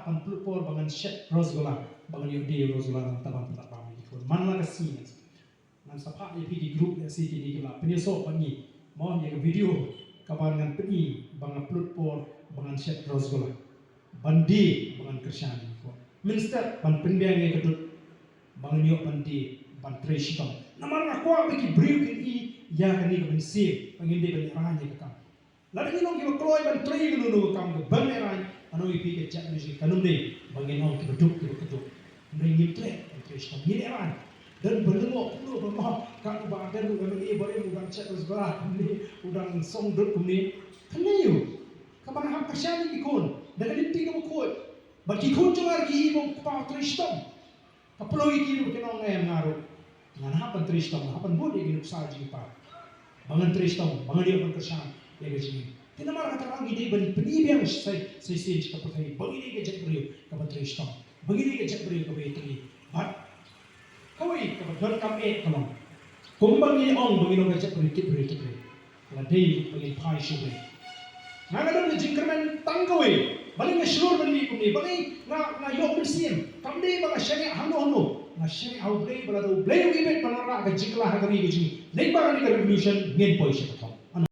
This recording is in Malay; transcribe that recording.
pan pelupor bangan shet rozgola bangan yodi rozgola nang taban tak bang ikut manla kasih nang sapa di grup si di kala penyeso pangi mohon ya video kabar ngan peni bangan pelupor bangan shet rozgola bandi bangan kersyani ko minister ban pendiang ye kedut bangan yo bandi ban treshitong namar ngakwa bagi brief ini ya kani ko sip pangindi ban ranya ka lalu ini kita keluar dan teri dulu kamu bangeran, anu ipi kecak ni kanum ni bangeran kita duduk, mengingin teri, terus kami eran dan bertemu dulu bermah kamu bahagian dulu ini boleh bukan cek sebelah ni, udang song duduk ni, kenyu, kapan ham kesyani ikon, dan ini kamu kuat, bagi ikon cuma lagi ibu kepala terus tom, kapalo iki kita ngayam ngaruh, dengan hapan terus tom, hapan boleh hidup sahaja pak, bangan terus tom, bangan dia berkesan. Ya begini. Kita malah kata orang ide beri penibang saya stage kepercayaan. Begini kejap beriu kepercayaan. Begini kejap beriu kepercayaan. But kawai kepercayaan kami kamu. Kumbang ini orang begini kejap beriu. Kalau dia bagi pay sudah. Naga dalam jingkremen tangkawai. Balik ngeslur beri kuni. Balik na yok bersiam. Kami bang syariah hano. Na syariah boleh berada boleh ibet penara kejiklah hari ini. Lepas ini revolution ngin poin siapa.